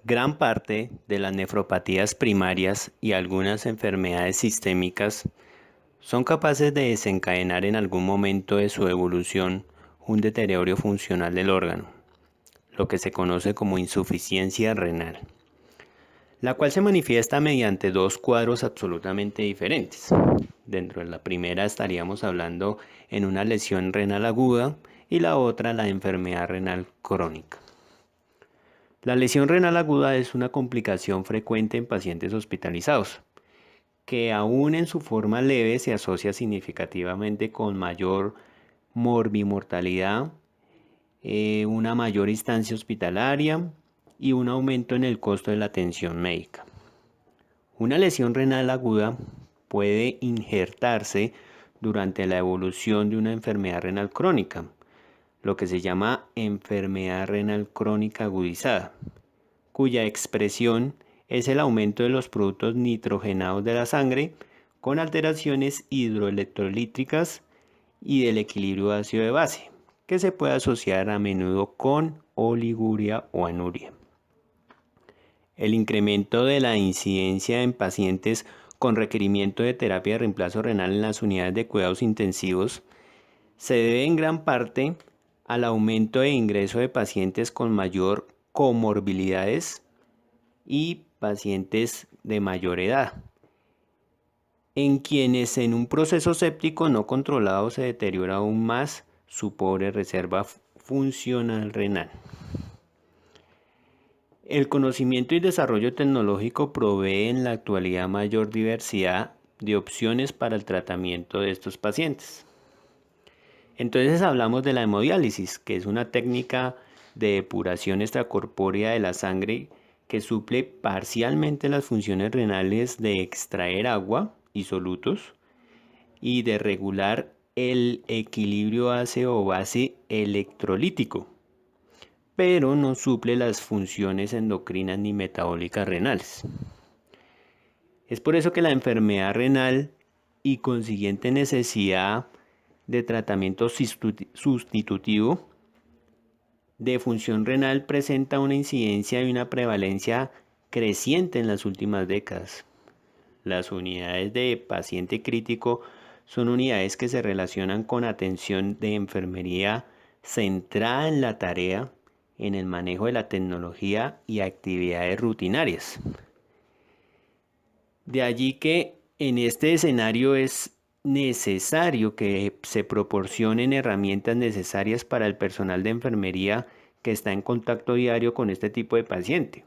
Gran parte de las nefropatías primarias y algunas enfermedades sistémicas son capaces de desencadenar en algún momento de su evolución un deterioro funcional del órgano, lo que se conoce como insuficiencia renal, la cual se manifiesta mediante dos cuadros absolutamente diferentes. Dentro de la primera estaríamos hablando en una lesión renal aguda y la otra la enfermedad renal crónica. La lesión renal aguda es una complicación frecuente en pacientes hospitalizados, que aún en su forma leve se asocia significativamente con mayor morbimortalidad, una mayor instancia hospitalaria y un aumento en el costo de la atención médica. Una lesión renal aguda puede injertarse durante la evolución de una enfermedad renal crónica, lo que se llama enfermedad renal crónica agudizada, cuya expresión es el aumento de los productos nitrogenados de la sangre con alteraciones hidroelectrolíticas y del equilibrio ácido de base, que se puede asociar a menudo con oliguria o anuria. El incremento de la incidencia en pacientes con requerimiento de terapia de reemplazo renal en las unidades de cuidados intensivos se debe en gran parte al aumento de ingreso de pacientes con mayor comorbilidades y pacientes de mayor edad, en quienes en un proceso séptico no controlado se deteriora aún más su pobre reserva funcional renal. El conocimiento y desarrollo tecnológico provee en la actualidad mayor diversidad de opciones para el tratamiento de estos pacientes. Entonces hablamos de la hemodiálisis, que es una técnica de depuración extracorpórea de la sangre que suple parcialmente las funciones renales de extraer agua y solutos y de regular el equilibrio ácido-base electrolítico, pero no suple las funciones endocrinas ni metabólicas renales. Es por eso que la enfermedad renal y consiguiente necesidad de tratamiento sustitutivo de función renal presenta una incidencia y una prevalencia creciente en las últimas décadas. Las unidades de paciente crítico son unidades que se relacionan con atención de enfermería centrada en la tarea, en el manejo de la tecnología y actividades rutinarias. De allí que en este escenario es necesario que se proporcionen herramientas necesarias para el personal de enfermería que está en contacto diario con este tipo de paciente,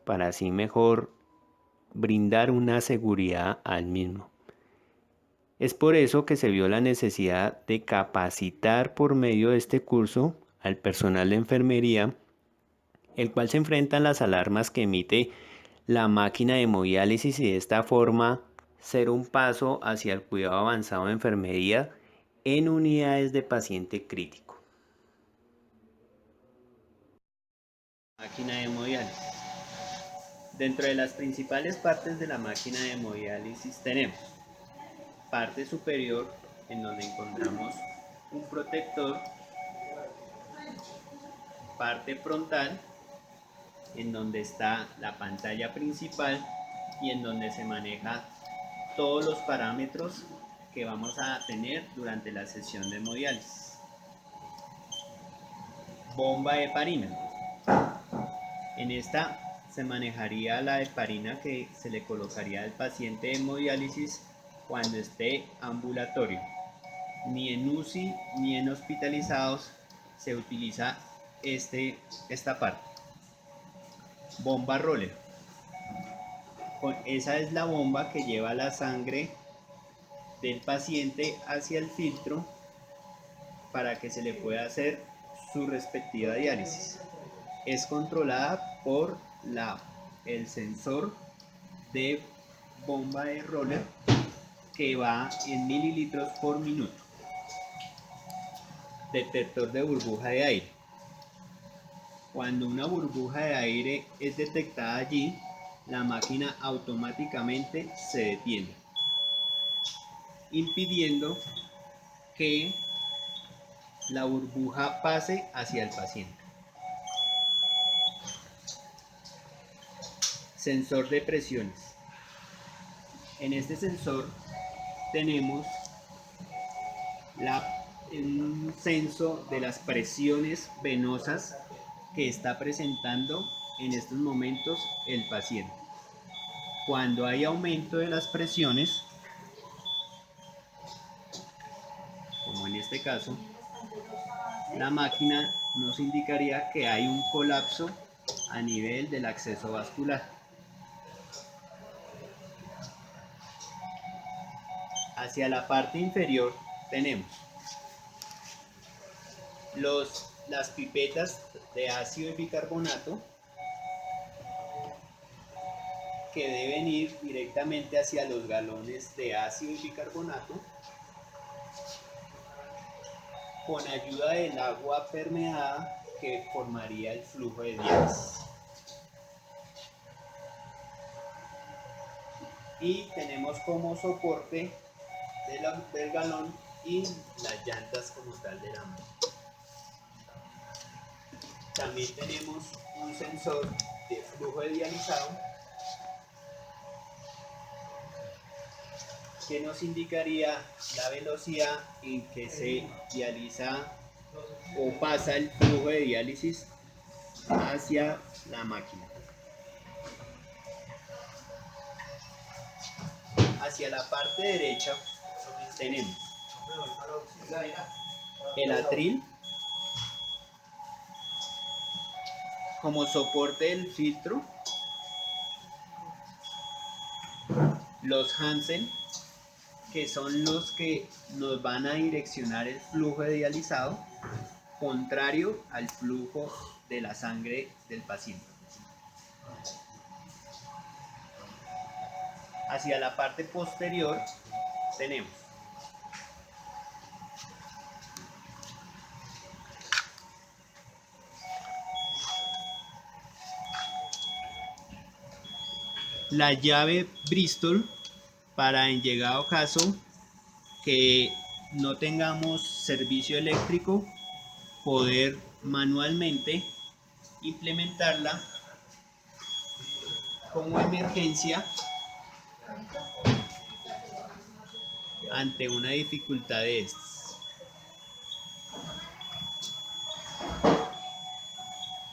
para así mejor brindar una seguridad al mismo. Es por eso que se vio la necesidad de capacitar por medio de este curso al personal de enfermería, el cual se enfrenta a las alarmas que emite la máquina de hemodiálisis y de esta forma ser un paso hacia el cuidado avanzado de enfermería en unidades de paciente crítico. Máquina de hemodiálisis. Dentro de las principales partes de la máquina de hemodiálisis tenemos parte superior, en donde encontramos un protector, parte frontal, en donde está la pantalla principal y en donde se maneja todos los parámetros que vamos a tener durante la sesión de hemodiálisis. Bomba de heparina. En esta se manejaría la heparina que se le colocaría al paciente de hemodiálisis cuando esté ambulatorio. Ni en UCI ni en hospitalizados se utiliza esta parte. Bomba roller. Esa es la bomba que lleva la sangre del paciente hacia el filtro para que se le pueda hacer su respectiva diálisis. Es controlada por el sensor de bomba de roller que va en mililitros por minuto. Detector de burbuja de aire. Cuando una burbuja de aire es detectada allí, la máquina automáticamente se detiene, impidiendo que la burbuja pase hacia el paciente. Sensor de presiones. En este sensor tenemos un censo de las presiones venosas que está presentando en estos momentos el paciente. Cuando hay aumento de las presiones, como en este caso, la máquina nos indicaría que hay un colapso a nivel del acceso vascular. Hacia la parte inferior tenemos las pipetas de ácido de bicarbonato que deben ir directamente hacia los galones de ácido de bicarbonato con ayuda del agua permeada que formaría el flujo de diálisis. Y tenemos como soporte del galón y las llantas como tal de la máquina. También tenemos un sensor de flujo de dializado que nos indicaría la velocidad en que se dializa o pasa el flujo de diálisis hacia la máquina. Hacia la parte derecha tenemos el atril como soporte del filtro, los Hansen, que son los que nos van a direccionar el flujo de dializado contrario al flujo de la sangre del paciente. Hacia la parte posterior tenemos la llave Bristol para, en llegado caso que no tengamos servicio eléctrico, poder manualmente implementarla como emergencia ante una dificultad de estas.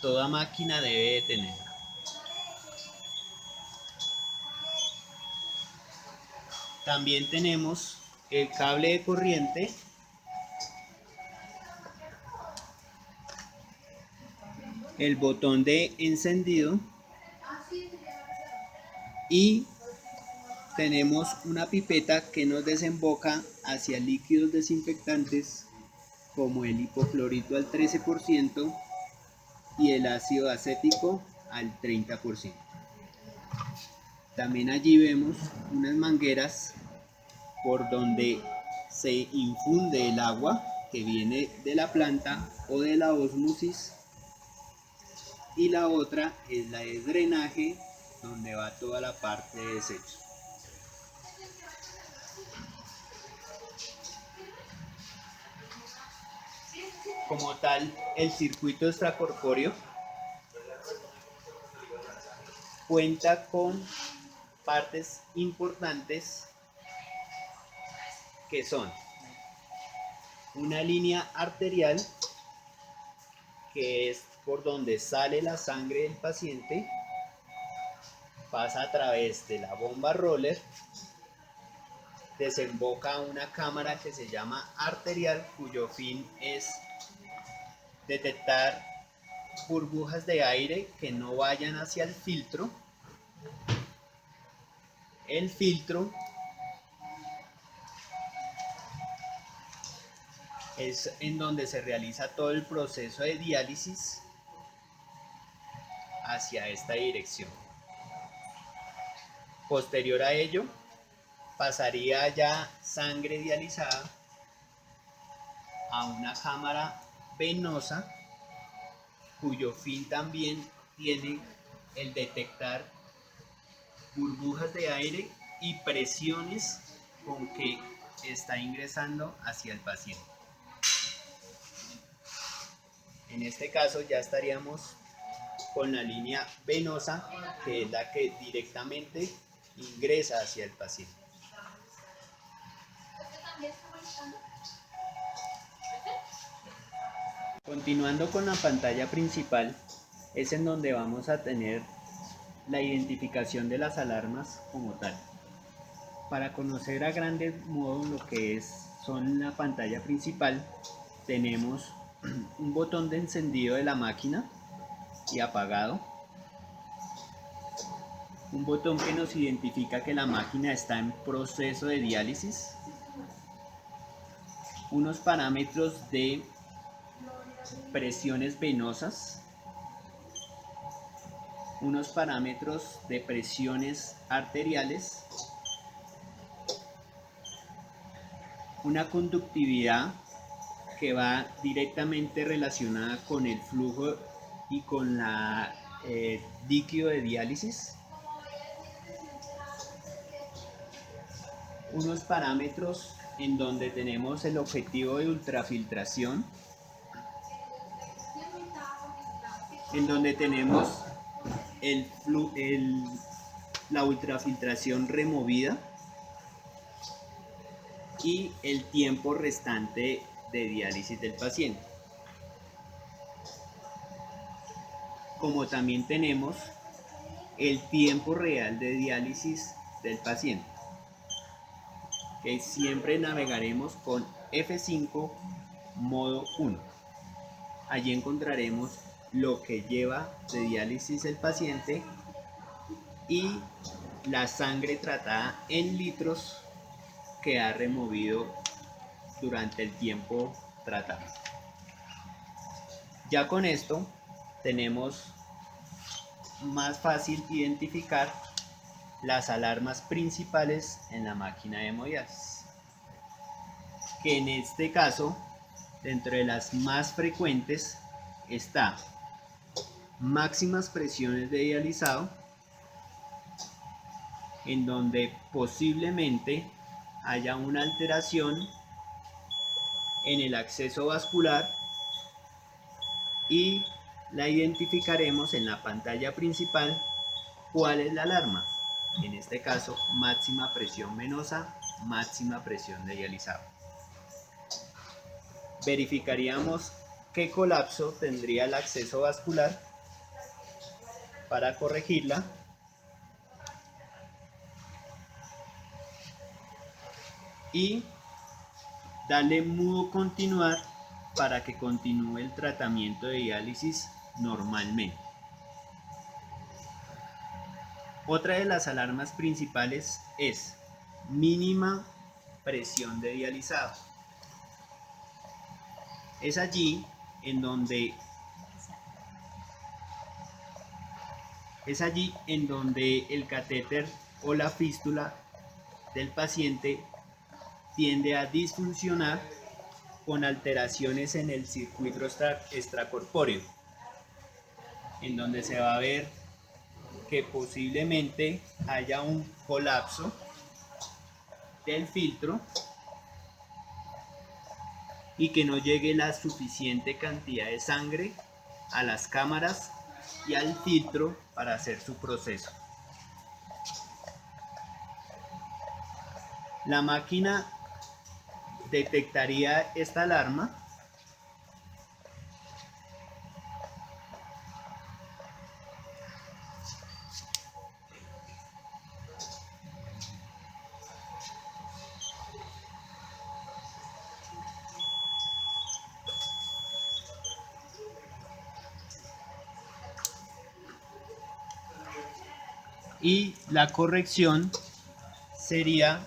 Toda máquina debe de tenerla. También tenemos el cable de corriente el botón de encendido y tenemos una pipeta que nos desemboca hacia líquidos desinfectantes como el hipoclorito al 13% y el ácido acético al 30%. También allí vemos unas mangueras por donde se infunde el agua que viene de la planta o de la ósmosis, y la otra es la de drenaje, donde va toda la parte de desechos. Como tal, el circuito extracorpóreo cuenta con partes importantes que son una línea arterial, que es por donde sale la sangre del paciente, pasa a través de la bomba roller, desemboca a una cámara que se llama arterial, cuyo fin es detectar burbujas de aire que no vayan hacia el filtro. El filtro es en donde se realiza todo el proceso de diálisis hacia esta dirección. Posterior a ello, pasaría ya sangre dializada a una cámara venosa, cuyo fin también tiene el detectar burbujas de aire y presiones con que está ingresando hacia el paciente. En este caso ya estaríamos con la línea venosa, que es la que directamente ingresa hacia el paciente. Continuando con la pantalla principal, es en donde vamos a tener la identificación de las alarmas como tal. Para conocer a grandes modos lo que son la pantalla principal, tenemos un botón de encendido de la máquina y apagado, un botón que nos identifica que la máquina está en proceso de diálisis, unos parámetros de presiones venosas, unos parámetros de presiones arteriales, una conductividad que va directamente relacionada con el flujo y con la líquido de diálisis, unos parámetros en donde tenemos el objetivo de ultrafiltración, en donde tenemos la ultrafiltración removida y el tiempo restante de diálisis del paciente. Como también tenemos el tiempo real de diálisis del paciente, que siempre navegaremos con F5 modo 1. Allí encontraremos lo que lleva de diálisis el paciente y la sangre tratada en litros que ha removido durante el tiempo tratado. Ya con esto tenemos más fácil identificar las alarmas principales en la máquina de hemodiálisis, que en este caso, dentro de las más frecuentes, está máximas presiones de dializado, en donde posiblemente haya una alteración en el acceso vascular, y la identificaremos en la pantalla principal cuál es la alarma. En este caso, máxima presión venosa, máxima presión de dializado. Verificaríamos qué colapso tendría el acceso vascular para corregirla. Y darle modo continuar para que continúe el tratamiento de diálisis normalmente. Otra de las alarmas principales es mínima presión de dializado. Es allí en donde el catéter o la fístula del paciente tiende a disfuncionar con alteraciones en el circuito extracorpóreo, en donde se va a ver que posiblemente haya un colapso del filtro y que no llegue la suficiente cantidad de sangre a las cámaras y al filtro para hacer su proceso. La máquina detectaría esta alarma y la corrección sería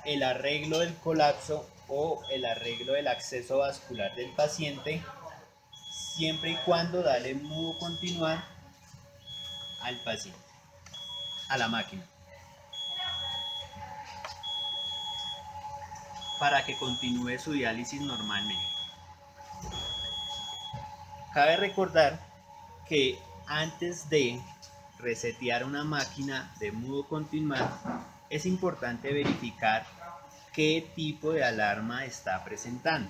el arreglo del colapso o el arreglo del acceso vascular del paciente, siempre y cuando darle modo continuar al paciente, a la máquina, para que continúe su diálisis normalmente. Cabe recordar que antes de resetear una máquina de modo continuar, es importante verificar qué tipo de alarma está presentando.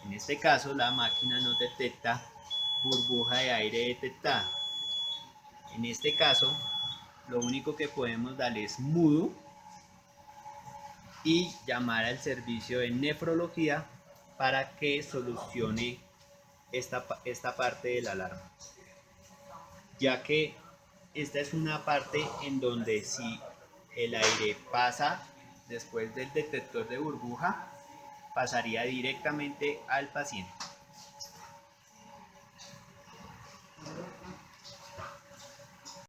En este caso, la máquina nos detecta burbuja de aire detectada. En este caso, lo único que podemos darle es mudo y llamar al servicio de nefrología para que solucione esta parte de la alarma, ya que esta es una parte en donde si el aire pasa después del detector de burbuja, pasaría directamente al paciente.